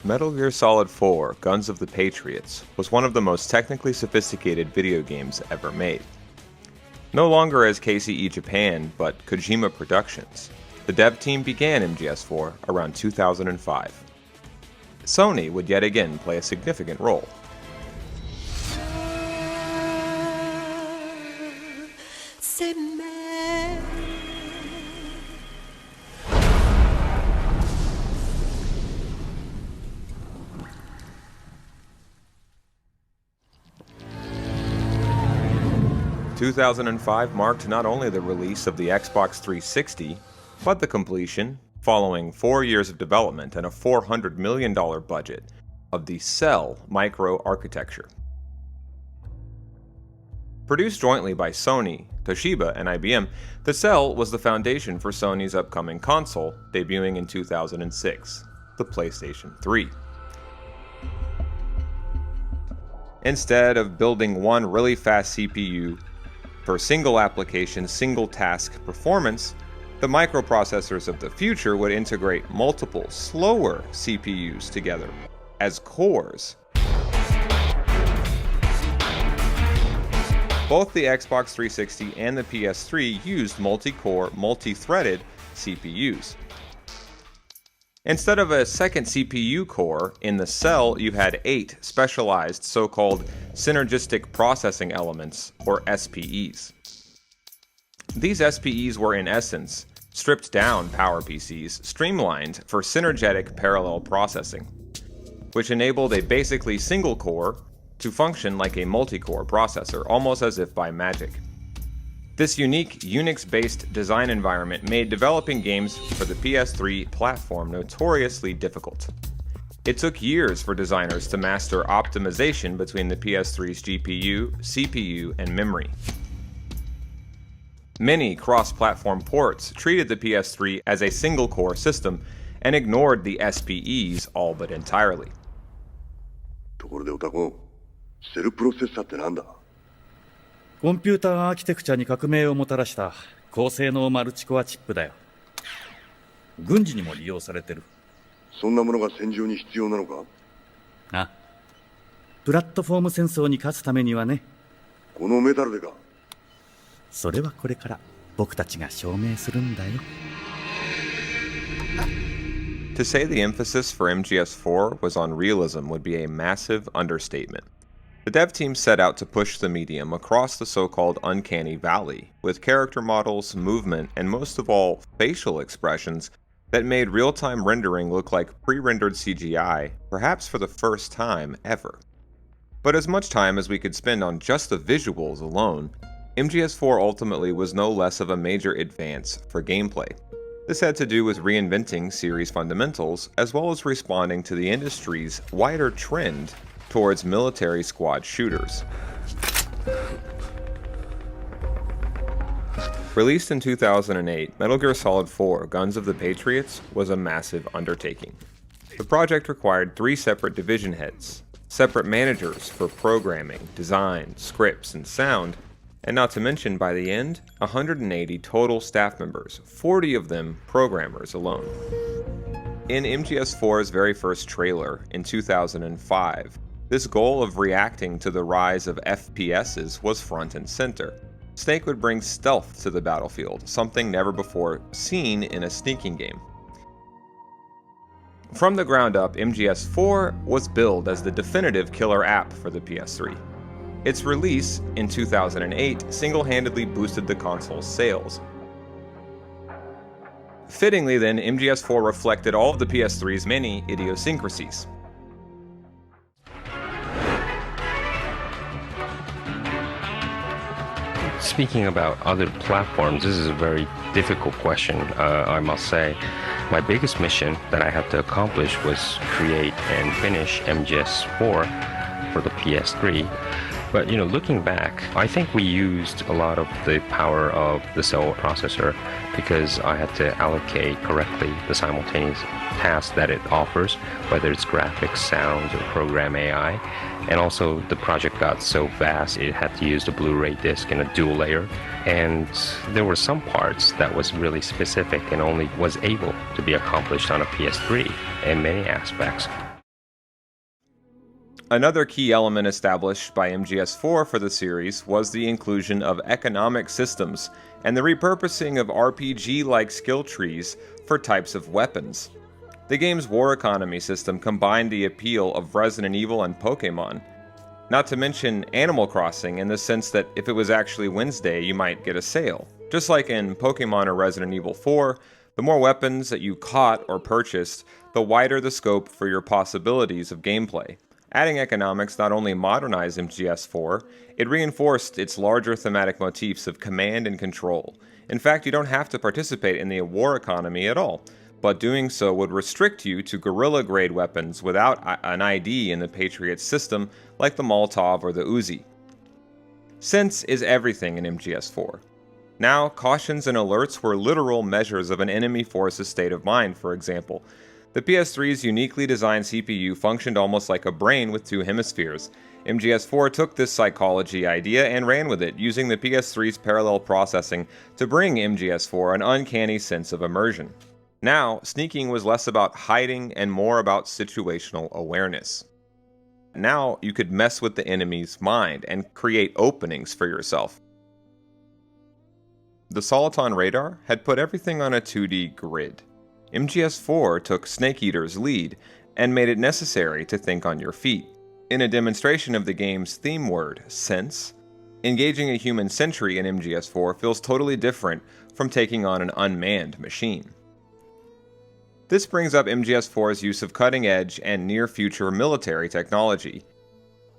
Metal Gear Solid 4: Guns of the Patriots was one of the most technically sophisticated video games ever made. No longer as KCE Japan, but Kojima Productions, the dev team began MGS4 around 2005. Sony would yet again play a significant role. " 2005 marked not only the release of the Xbox 360, but the completion, following 4 years of development and a $400 million budget, of the Cell microarchitecture. Produced jointly by Sony, Toshiba, and IBM, the Cell was the foundation for Sony's upcoming console, debuting in 2006, the PlayStation 3. Instead of building one really fast CPU for single application, single task performance, the microprocessors of the future would integrate multiple, slower CPUs together as cores. Both the Xbox 360 and the PS3 used multi-core, multi-threaded CPUs. Instead of a second CPU core, in the Cell you had 8 specialized so-called synergistic processing elements, or SPEs. These SPEs were in essence stripped down PowerPCs streamlined for synergetic parallel processing, which enabled a basically single core to function like a multi-core processor, almost as if by magic. This unique Unix-based design environment made developing games for the PS3 platform notoriously difficult. It took years for designers to master optimization between the PS3's GPU, CPU, and memory. Many cross-platform ports treated the PS3 as a single-core system and ignored the SPEs all but entirely. ところでオタコ、セルプロセッサーってなんだ？コンピューターアーキテクチャに革命をもたらした高性能マルチコアチップだよ。軍事にも利用されてる。そんなものが戦場に必要なのか？あ、プラットフォーム戦争に勝つためにはね。このメタルでか？それはこれから僕たちが証明するんだよ。To say the emphasis for MGS4 was on realism would be a massive understatement. The dev team set out to push the medium across the so-called uncanny valley, with character models, movement, and most of all, facial expressions that made real-time rendering look like pre-rendered CGI, perhaps for the first time ever. But as much time as we could spend on just the visuals alone, MGS4 ultimately was no less of a major advance for gameplay. This had to do with reinventing series fundamentals, as well as responding to the industry's wider trend towards military squad shooters. Released in 2008, Metal Gear Solid 4: Guns of the Patriots was a massive undertaking. The project required 3 separate division heads, separate managers for programming, design, scripts, and sound, and not to mention, by the end, 180 total staff members, 40 of them programmers alone. In MGS4's very first trailer in 2005, this goal of reacting to the rise of FPSs was front and center. Snake would bring stealth to the battlefield, something never before seen in a sneaking game. From the ground up, MGS4 was billed as the definitive killer app for the PS3. Its release in 2008 single-handedly boosted the console's sales. Fittingly then, MGS4 reflected all of the PS3's many idiosyncrasies. Speaking about other platforms, this is a very difficult question, I must say. My biggest mission that I had to accomplish was create and finish MGS4 for the PS3. But looking back, I think we used a lot of the power of the Cell processor because I had to allocate correctly the simultaneous tasks that it offers, whether it's graphics, sounds, or program AI. And also the project got so vast it had to use the Blu-ray disc in a dual layer. And there were some parts that was really specific and only was able to be accomplished on a PS3 in many aspects. Another key element established by MGS4 for the series was the inclusion of economic systems and the repurposing of RPG-like skill trees for types of weapons. The game's war economy system combined the appeal of Resident Evil and Pokemon, not to mention Animal Crossing in the sense that if it was actually Wednesday, you might get a sale. Just like in Pokemon or Resident Evil 4, the more weapons that you caught or purchased, the wider the scope for your possibilities of gameplay. Adding economics not only modernized MGS4, it reinforced its larger thematic motifs of command and control. In fact, you don't have to participate in the war economy at all, but doing so would restrict you to guerrilla-grade weapons without an ID in the Patriots system like the Molotov or the Uzi. Sense is everything in MGS4. Now, cautions and alerts were literal measures of an enemy force's state of mind, for example. The PS3's uniquely designed CPU functioned almost like a brain with two hemispheres. MGS4 took this psychology idea and ran with it, using the PS3's parallel processing to bring MGS4 an uncanny sense of immersion. Now, sneaking was less about hiding and more about situational awareness. Now, you could mess with the enemy's mind and create openings for yourself. The Soliton radar had put everything on a 2D grid. MGS4 took Snake Eater's lead and made it necessary to think on your feet. In a demonstration of the game's theme word, sense, engaging a human sentry in MGS4 feels totally different from taking on an unmanned machine. This brings up MGS4's use of cutting-edge and near-future military technology.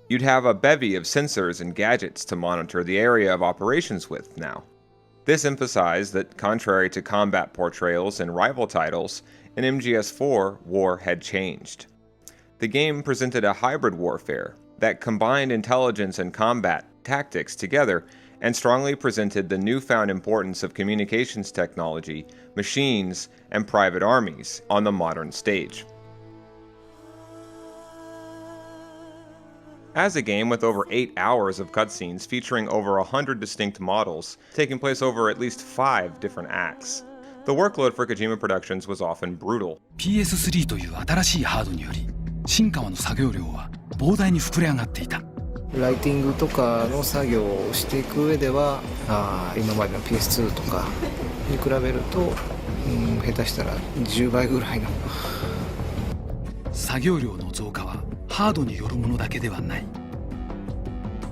You'd have a bevy of sensors and gadgets to monitor the area of operations with now. This emphasized that, contrary to combat portrayals in rival titles, in MGS4, war had changed. The game presented a hybrid warfare that combined intelligence and combat tactics together and strongly presented the newfound importance of communications technology, machines, and private armies on the modern stage. As a game with over 8 hours of cutscenes featuring over 100 distinct models, taking place over at least 5 different acts, the workload for Kojima Productions was often brutal. PS3 という新しいハードにより、新川の作業量は膨大に膨れ上がっていた。ライティングとかの作業をしていく上では、今までの PS2 とかに比べると、下手したら10倍ぐらいの。作業量の増加はハードによるものだけではない。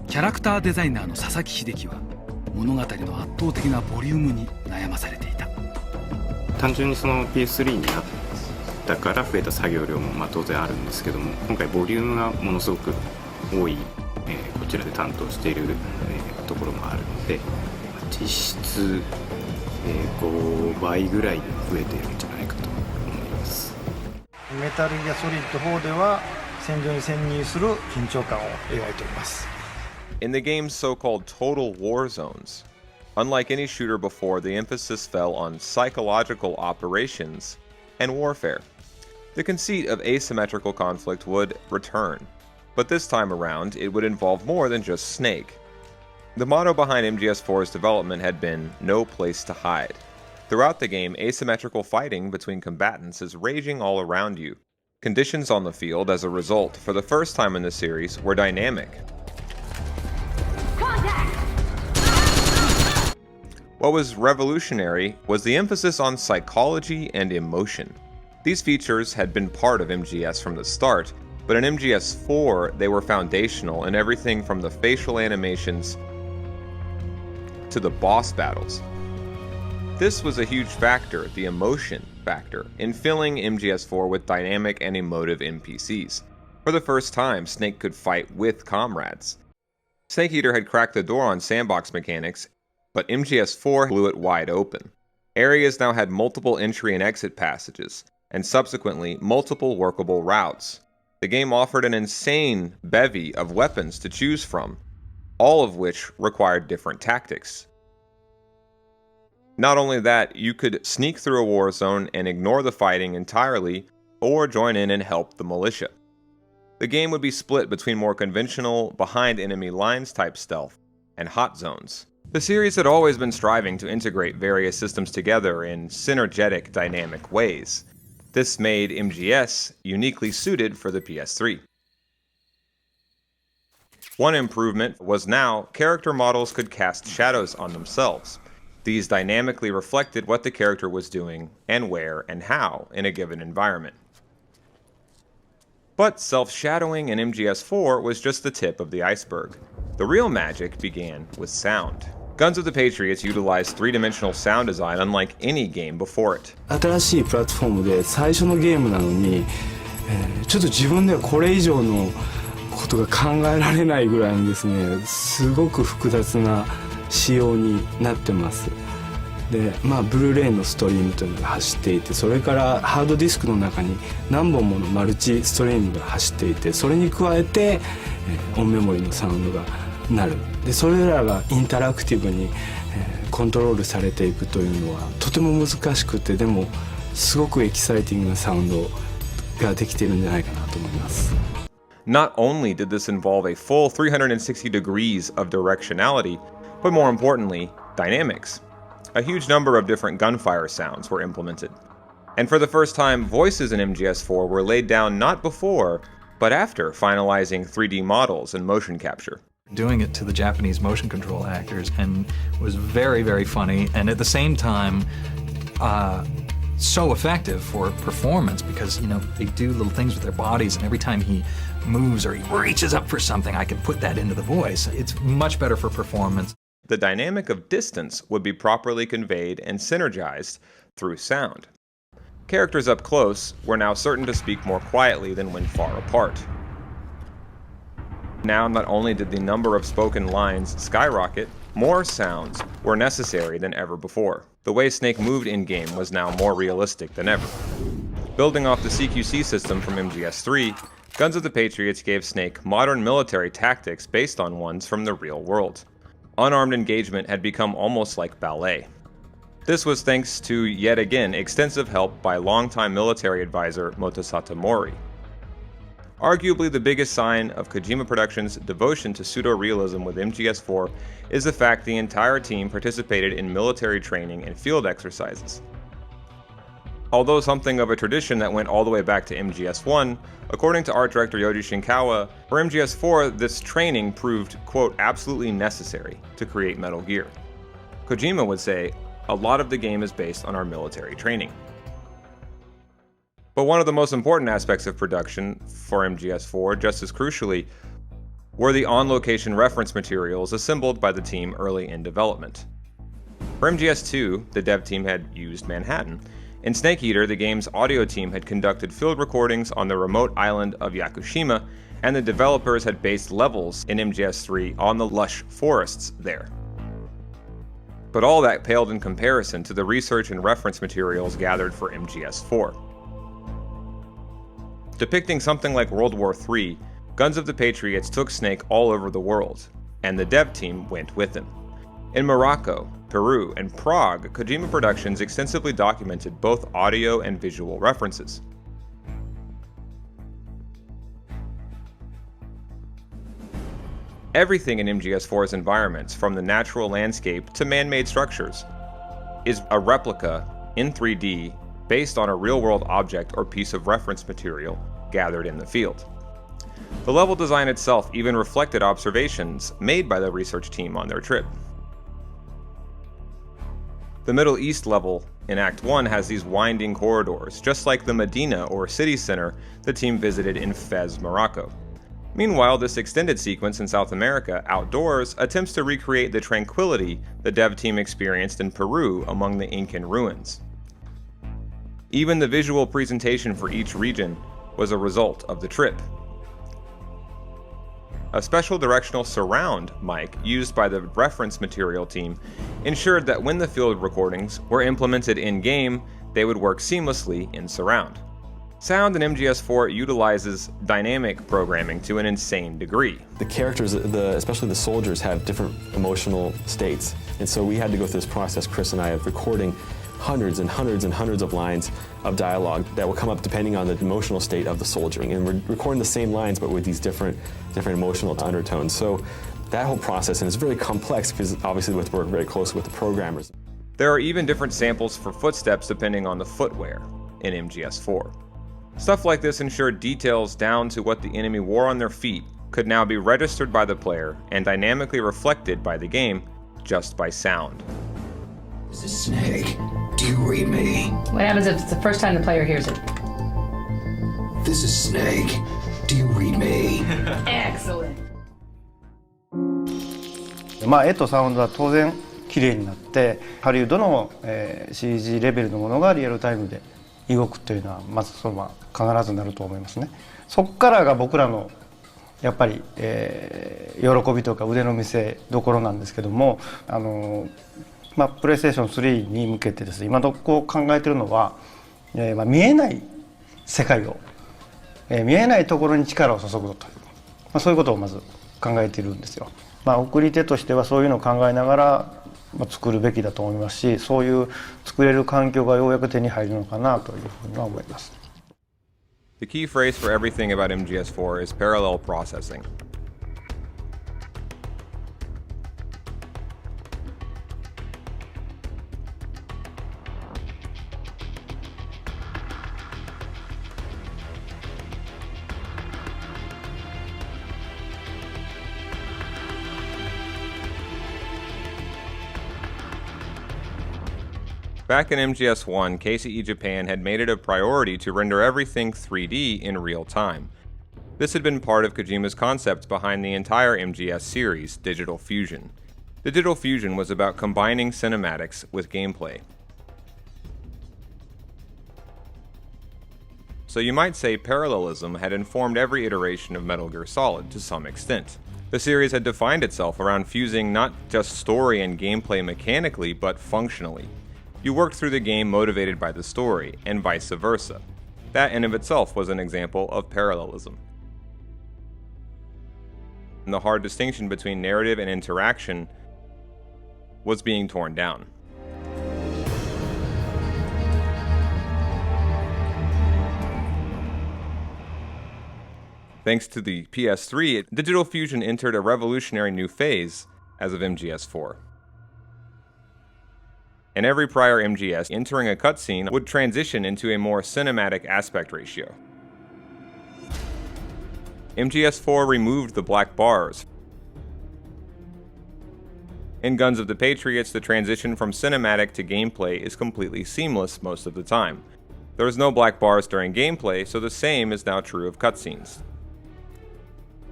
キャラクターデザイナーの佐々木秀樹は物語の圧倒的なボリュームに悩まされていた。単純にその PS3 になったから増えた作業量も当然あるんですけども、今回ボリュームがものすごく多い、こちらで担当している、ところもあるので、実質、5倍ぐらい増えているんじゃないかと思います。メタルギアソリッド4では戦場に潜入する緊張感を描いております。In the game's so-called total war zones, unlike any shooter before, the emphasis fell on psychological operations and warfare. The conceit of asymmetrical conflict would return, but this time around it would involve more than just Snake. The motto behind MGS4's development had been "no place to hide." Throughout the game, asymmetrical fighting between combatants is raging all around you. Conditions on the field, as a result, for the first time in the series, were dynamic. What was revolutionary was the emphasis on psychology and emotion. These features had been part of MGS from the start, but in MGS4 they were foundational in everything from the facial animations to the boss battles. This was a huge factor, the emotion factor, in filling MGS4 with dynamic and emotive NPCs. For the first time, Snake could fight with comrades. Snake Eater had cracked the door on sandbox mechanics, but MGS4 blew it wide open. Areas now had multiple entry and exit passages, and subsequently multiple workable routes. The game offered an insane bevy of weapons to choose from, all of which required different tactics. Not only that, you could sneak through a war zone and ignore the fighting entirely, or join in and help the militia. The game would be split between more conventional, behind enemy lines type stealth, and hot zones. The series had always been striving to integrate various systems together in synergetic, dynamic ways. This made MGS uniquely suited for the PS3. One improvement was now character models could cast shadows on themselves. These dynamically reflected what the character was doing and where and how in a given environment. But self-shadowing in MGS4 was just the tip of the iceberg. The real magic began with sound. Guns of the Patriots utilized three-dimensional sound design unlike any game before it. 新しいプラットフォームで最初のゲームなのに、ちょっと自分ではこれ以上のことが考えられないぐらいのですね、すごく複雑な仕様になってます。で、ブルーレイのストリームというのが走っていて、それからハードディスクの中に何本ものマルチストリームが走っていて、それに加えて、オンメモリのサウンドがなる。で、それらがインタラクティブに、コントロールされていくというのはとても難しくて、でもすごくエキサイティングなサウンドができているんじゃないかなと思います。Not only did this involve a full 360 degrees of directionality, but more importantly, dynamics. A huge number of different gunfire sounds were implemented. And for the first time, voices in MGS4 were laid down not before, but after finalizing 3D models and motion capture. Doing it to the Japanese motion control actors and was very, very funny, and at the same time, so effective for performance because, they do little things with their bodies, and every time he moves or he reaches up for something, I can put that into the voice. It's much better for performance. The dynamic of distance would be properly conveyed and synergized through sound. Characters up close were now certain to speak more quietly than when far apart. Now, not only did the number of spoken lines skyrocket, more sounds were necessary than ever before. The way Snake moved in-game was now more realistic than ever. Building off the CQC system from MGS3, Guns of the Patriots gave Snake modern military tactics based on ones from the real world. Unarmed engagement had become almost like ballet. This was thanks to, yet again, extensive help by longtime military advisor Motosata Mori. Arguably the biggest sign of Kojima Productions' devotion to pseudo-realism with MGS4 is the fact the entire team participated in military training and field exercises. Although something of a tradition that went all the way back to MGS1, according to art director Yoji Shinkawa, for MGS4 this training proved, quote, absolutely necessary to create Metal Gear. Kojima would say, a lot of the game is based on our military training. But one of the most important aspects of production for MGS4, just as crucially, were the on-location reference materials assembled by the team early in development. For MGS2, the dev team had used Manhattan. In Snake Eater, the game's audio team had conducted field recordings on the remote island of Yakushima, and the developers had based levels in MGS3 on the lush forests there. But all that paled in comparison to the research and reference materials gathered for MGS4. Depicting something like World War III, Guns of the Patriots took Snake all over the world, and the dev team went with him. In Morocco, Peru, and Prague, Kojima Productions extensively documented both audio and visual references. Everything in MGS4's environments, from the natural landscape to man-made structures, is a replica in 3D based on a real-world object or piece of reference material gathered in the field. The level design itself even reflected observations made by the research team on their trip. The Middle East level in Act 1 has these winding corridors, just like the Medina or city center the team visited in Fez, Morocco. Meanwhile, this extended sequence in South America, outdoors, attempts to recreate the tranquility the dev team experienced in Peru among the Incan ruins. Even the visual presentation for each region was a result of the trip. A special directional surround mic used by the reference material team ensured that when the field recordings were implemented in-game, they would work seamlessly in surround. Sound in MGS4 utilizes dynamic programming to an insane degree. The characters, especially the soldiers, have different emotional states. And so we had to go through this process, Chris and I, of recording hundreds and hundreds and hundreds of lines of dialogue that will come up depending on the emotional state of the soldier. And we're recording the same lines but with these different emotional undertones. So that whole process, and it's very complex because obviously we have to work very closely with the programmers. There are even different samples for footsteps depending on the footwear in MGS4. Stuff like this ensured details down to what the enemy wore on their feet could now be registered by the player and dynamically reflected by the game just by sound. This is Snake. Do you read me? What happens if it's the first time the player hears it? This is Snake. Do you read me? Excellent. 絵とサウンドは当然綺麗になってハリウッドの、CG レベルのものがリアルタイムで動くというのはまずそれは必ずなると思いますね。そこからが僕らのやっぱり、喜びとか腕の見せ所なんですけども、プレイステーション3に向けてですね、今どこ考えてるのは、見えない世界を、見えないところに力を注ぐという、そういうことをまず考えているんですよ。送り手としてはそういうのを考えながら、作るべきだと思いますし、そういう作れる環境がようやく手に入るのかなというふうには思います。The key phrase for everything about MGS4 is parallel processing. Back in MGS1, KCE Japan had made it a priority to render everything 3D in real time. This had been part of Kojima's concept behind the entire MGS series, Digital Fusion. Digital Fusion was about combining cinematics with gameplay. So you might say Parallelism had informed every iteration of Metal Gear Solid to some extent. The series had defined itself around fusing not just story and gameplay mechanically, but functionally. You worked through the game motivated by the story, and vice versa. That in of itself was an example of parallelism. And the hard distinction between narrative and interaction was being torn down. Thanks to the PS3, Digital Fusion entered a revolutionary new phase as of MGS4. In every prior MGS, entering a cutscene would transition into a more cinematic aspect ratio. MGS4 removed the black bars. In Guns of the Patriots, the transition from cinematic to gameplay is completely seamless most of the time. There is no black bars during gameplay, so the same is now true of cutscenes.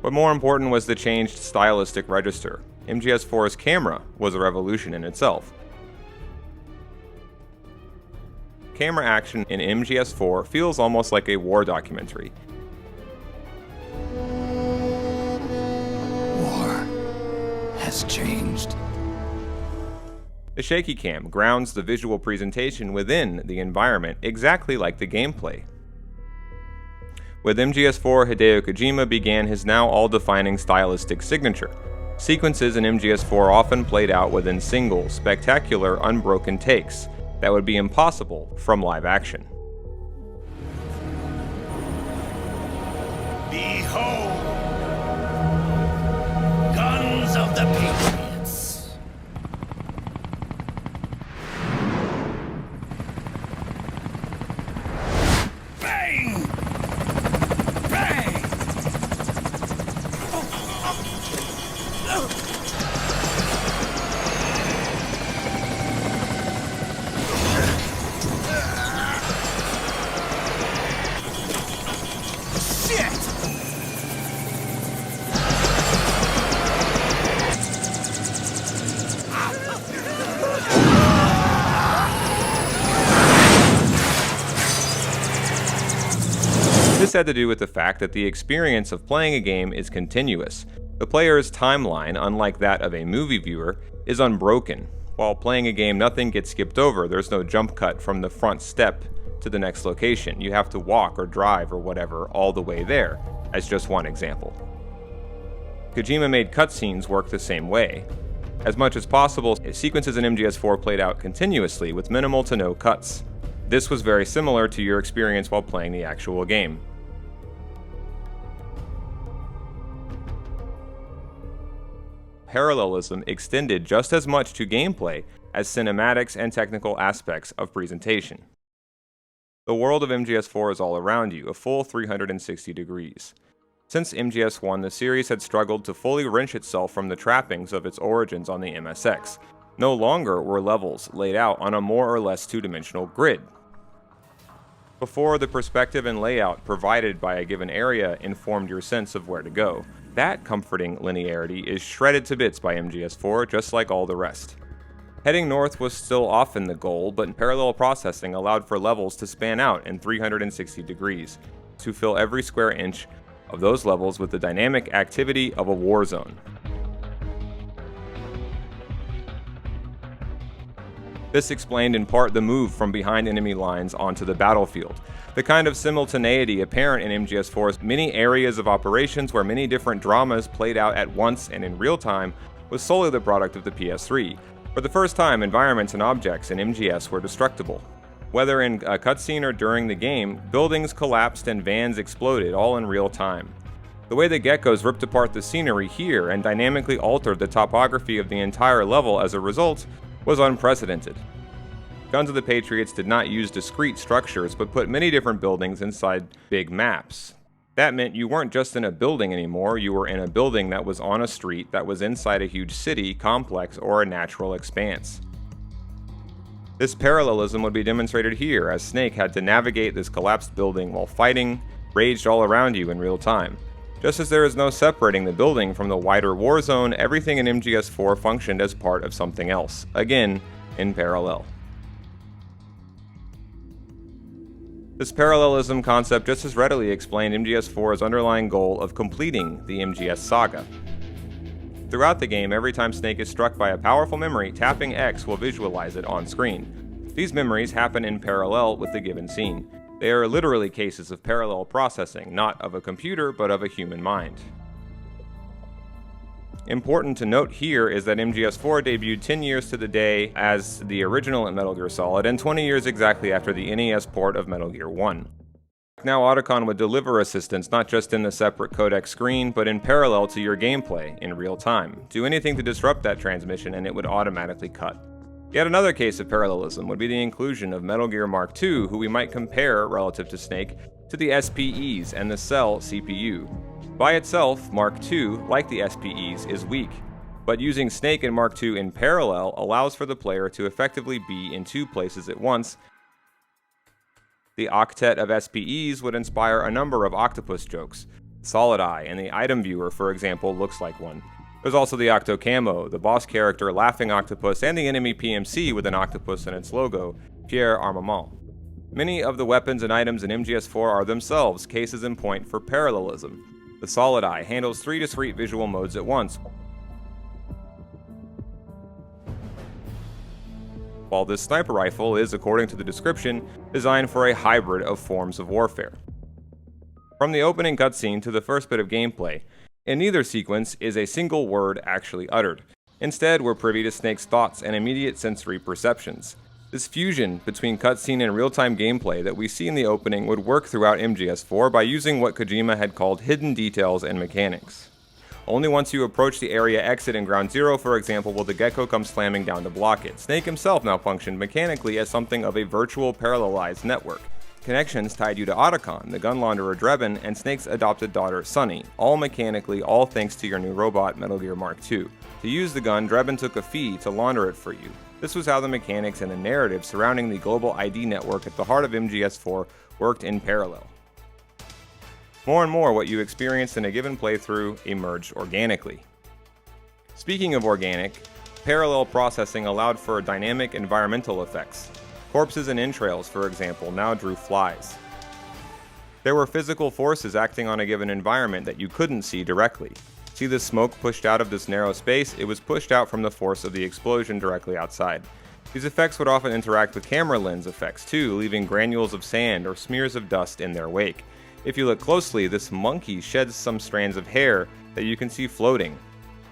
But more important was the changed stylistic register. MGS4's camera was a revolution in itself. Camera action in MGS4 feels almost like a war documentary. War has changed. The shaky cam grounds the visual presentation within the environment exactly like the gameplay. With MGS4, Hideo Kojima began his now all-defining stylistic signature. Sequences in MGS4 often played out within single, spectacular, unbroken takes that would be impossible from live action. Behold! Guns of the Patriots! Bang! Bang! This had to do with the fact that the experience of playing a game is continuous. The player's timeline, unlike that of a movie viewer, is unbroken. While playing a game, nothing gets skipped over. There's no jump cut from the front step to the next location. You have to walk or drive or whatever all the way there, as just one example. Kojima made cutscenes work the same way. As much as possible, sequences in MGS4 played out continuously with minimal to no cuts. This was very similar to your experience while playing the actual game. Parallelism extended just as much to gameplay as cinematics and technical aspects of presentation. The world of MGS4 is all around you, a full 360 degrees. Since MGS1, the series had struggled to fully wrench itself from the trappings of its origins on the MSX. No longer were levels laid out on a more or less two-dimensional grid. Before, the perspective and layout provided by a given area informed your sense of where to go. That comforting linearity is shredded to bits by MGS4, just like all the rest. Heading north was still often the goal, but parallel processing allowed for levels to span out in 360 degrees, to fill every square inch of those levels with the dynamic activity of a war zone. This explained in part the move from behind enemy lines onto the battlefield. The kind of simultaneity apparent in MGS4's many areas of operations where many different dramas played out at once and in real time was solely the product of the PS3. For the first time, environments and objects in MGS were destructible. Whether in a cutscene or during the game, buildings collapsed and vans exploded, all in real time. The way the geckos ripped apart the scenery here and dynamically altered the topography of the entire level as a result was unprecedented. Guns of the Patriots did not use discrete structures, but put many different buildings inside big maps. That meant you weren't just in a building anymore, you were in a building that was on a street that was inside a huge city, complex, or a natural expanse. This parallelism would be demonstrated here, as Snake had to navigate this collapsed building while fighting raged all around you in real time. Just as there is no separating the building from the wider war zone, everything in MGS4 functioned as part of something else, again, in parallel. This parallelism concept just as readily explained MGS4's underlying goal of completing the MGS saga. Throughout the game, every time Snake is struck by a powerful memory, tapping X will visualize it on screen. These memories happen in parallel with the given scene. They are literally cases of parallel processing, not of a computer, but of a human mind. Important to note here is that MGS4 debuted 10 years to the day as the original Metal Gear Solid, and 20 years exactly after the NES port of Metal Gear 1. Now Otacon would deliver assistance not just in the separate codec screen, but in parallel to your gameplay, in real time. Do anything to disrupt that transmission and it would automatically cut. Yet another case of parallelism would be the inclusion of Metal Gear Mark II, who we might compare, relative to Snake, to the SPEs and the Cell CPU. By itself, Mark II, like the SPEs, is weak, but using Snake and Mark II in parallel allows for the player to effectively be in two places at once. The octet of SPEs would inspire a number of octopus jokes. Solid Eye and the item viewer, for example, looks like one. There's also the Octo Camo, the boss character Laughing Octopus, and the enemy PMC with an octopus in its logo, Pierre Armament. Many of the weapons and items in MGS4 are themselves cases in point for parallelism. The Solid Eye handles 3 discrete visual modes at once, while this sniper rifle is, according to the description, designed for a hybrid of forms of warfare. From the opening cutscene to the first bit of gameplay, in neither sequence is a single word actually uttered. Instead, we're privy to Snake's thoughts and immediate sensory perceptions. This fusion between cutscene and real-time gameplay that we see in the opening would work throughout MGS4 by using what Kojima had called hidden details and mechanics. Only once you approach the area exit in Ground Zero, for example, will the gecko come slamming down to block it. Snake himself now functioned mechanically as something of a virtual parallelized network. Connections tied you to Otacon, the gun launderer Drebin, and Snake's adopted daughter SONY, all mechanically, all thanks to your new robot Metal Gear Mark II. To use the gun, Drebin took a fee to launder it for you. This was how the mechanics and the narrative surrounding the global ID network at the heart of MGS4 worked in parallel. More and more, what you experienced in a given playthrough emerged organically. Speaking of organic, parallel processing allowed for dynamic environmental effects. Corpses and entrails, for example, now drew flies. There were physical forces acting on a given environment that you couldn't see directly. See the smoke pushed out of this narrow space? It was pushed out from the force of the explosion directly outside. These effects would often interact with camera lens effects too, leaving granules of sand or smears of dust in their wake. If you look closely, this monkey sheds some strands of hair that you can see floating.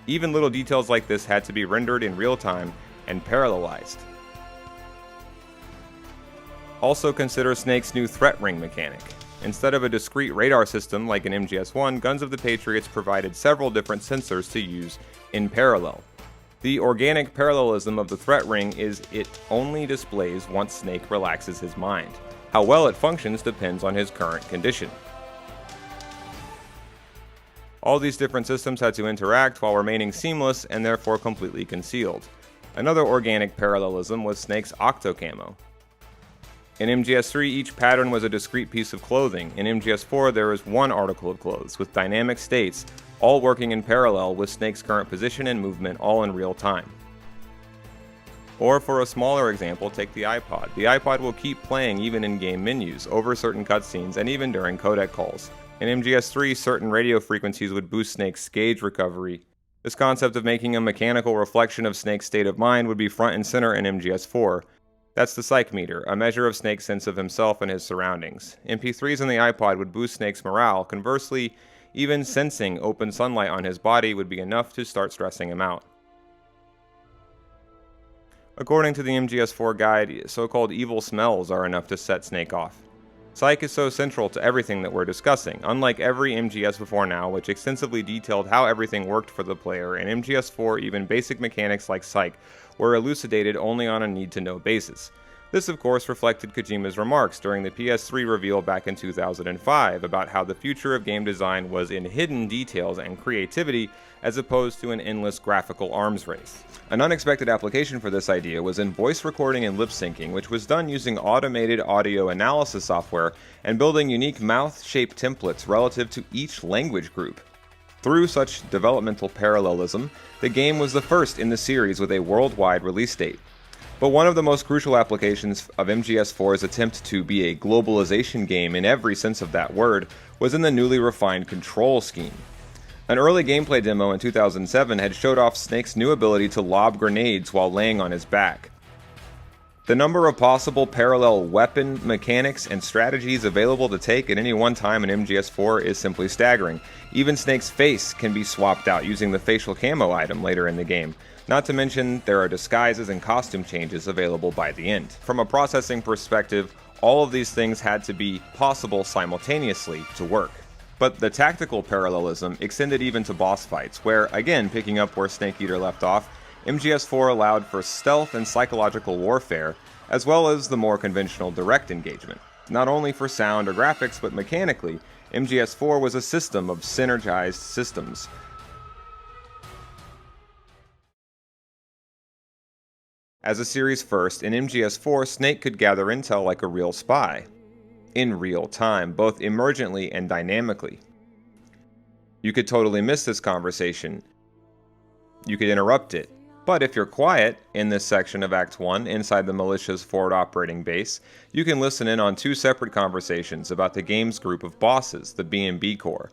Even little details like this had to be rendered in real time and parallelized. Also consider Snake's new threat ring mechanic. Instead of a discrete radar system like in MGS1, Guns of the Patriots provided several different sensors to use in parallel. The organic parallelism of the threat ring is it only displays once Snake relaxes his mind. How well it functions depends on his current condition. All these different systems had to interact while remaining seamless and therefore completely concealed. Another organic parallelism was Snake's octocamo. In MGS3, each pattern was a discrete piece of clothing. In MGS4, there is one article of clothes with dynamic states, all working in parallel with Snake's current position and movement all in real time. Or for a smaller example, take the iPod. The iPod will keep playing even in game menus, over certain cutscenes, and even during codec calls. In MGS3, certain radio frequencies would boost Snake's gauge recovery. This concept of making a mechanical reflection of Snake's state of mind would be front and center in MGS4. That's the psych meter, a measure of Snake's sense of himself and his surroundings. MP3s on the iPod would boost Snake's morale. Conversely, even sensing open sunlight on his body would be enough to start stressing him out. According to the MGS4 guide, so-called evil smells are enough to set Snake off. Psych is so central to everything that we're discussing. Unlike every MGS before now, which extensively detailed how everything worked for the player, in MGS4 even basic mechanics like Psych were elucidated only on a need-to-know basis. This of course reflected Kojima's remarks during the PS3 reveal back in 2005 about how the future of game design was in hidden details and creativity as opposed to an endless graphical arms race. An unexpected application for this idea was in voice recording and lip syncing, which was done using automated audio analysis software and building unique mouth-shaped templates relative to each language group. Through such developmental parallelism, the game was the first in the series with a worldwide release date. But one of the most crucial applications of MGS4's attempt to be a globalization game in every sense of that word was in the newly refined control scheme. An early gameplay demo in 2007 had showed off Snake's new ability to lob grenades while laying on his back. The number of possible parallel weapon mechanics and strategies available to take at any one time in MGS4 is simply staggering. Even Snake's face can be swapped out using the facial camo item later in the game. Not to mention, there are disguises and costume changes available by the end. From a processing perspective, all of these things had to be possible simultaneously to work. But the tactical parallelism extended even to boss fights, where, again picking up where Snake Eater left off, MGS4 allowed for stealth and psychological warfare, as well as the more conventional direct engagement. Not only for sound or graphics, but mechanically, MGS4 was a system of synergized systems. As a series first, in MGS4, Snake could gather intel like a real spy, in real time, both emergently and dynamically. You could totally miss this conversation. You could interrupt it. But if you're quiet in this section of Act 1 inside the militia's forward operating base, you can listen in on two separate conversations about the game's group of bosses, the B&B Corps.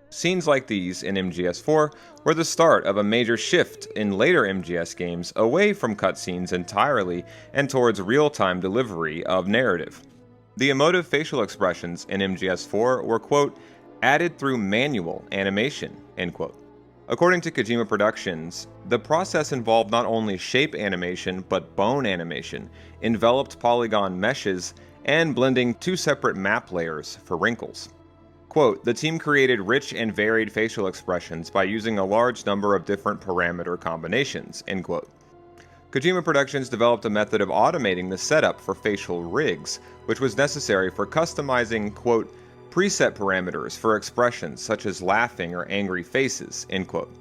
Scenes like these in MGS4 were the start of a major shift in later MGS games away from cutscenes entirely and towards real-time delivery of narrative. The emotive facial expressions in MGS4 were, quote, added through manual animation, end quote. According to Kojima Productions, the process involved not only shape animation but bone animation, enveloped polygon meshes, and blending two separate map layers for wrinkles. Quote, the team created rich and varied facial expressions by using a large number of different parameter combinations, end quote. Kojima Productions developed a method of automating the setup for facial rigs, which was necessary for customizing, quote, preset parameters for expressions such as laughing or angry faces, end quote.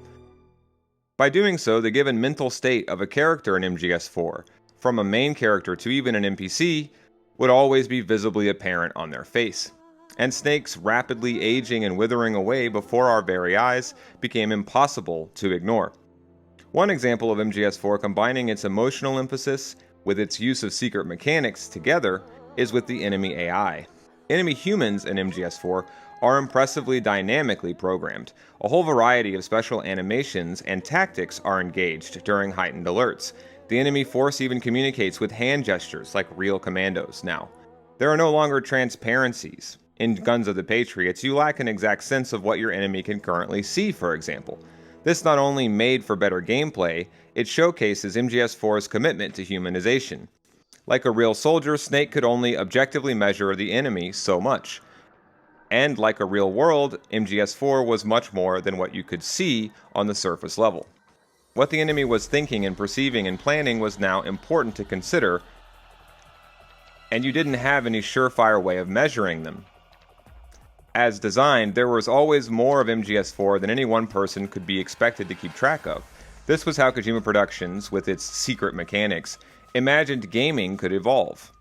By doing so, the given mental state of a character in MGS4, from a main character to even an NPC, would always be visibly apparent on their face. And Snake's rapidly aging and withering away before our very eyes became impossible to ignore. One example of MGS4 combining its emotional emphasis with its use of secret mechanics together is with the enemy AI. Enemy humans in MGS4 are impressively dynamically programmed. A whole variety of special animations and tactics are engaged during heightened alerts. The enemy force even communicates with hand gestures like real commandos now. There are no longer transparencies. In Guns of the Patriots, you lack an exact sense of what your enemy can currently see, for example. This not only made for better gameplay, it showcases MGS4's commitment to humanization. Like a real soldier, Snake could only objectively measure the enemy so much. And like a real world, MGS4 was much more than what you could see on the surface level. What the enemy was thinking and perceiving and planning was now important to consider, and you didn't have any surefire way of measuring them. As designed, there was always more of MGS4 than any one person could be expected to keep track of. This was how Kojima Productions, with its secret mechanics, imagined gaming could evolve.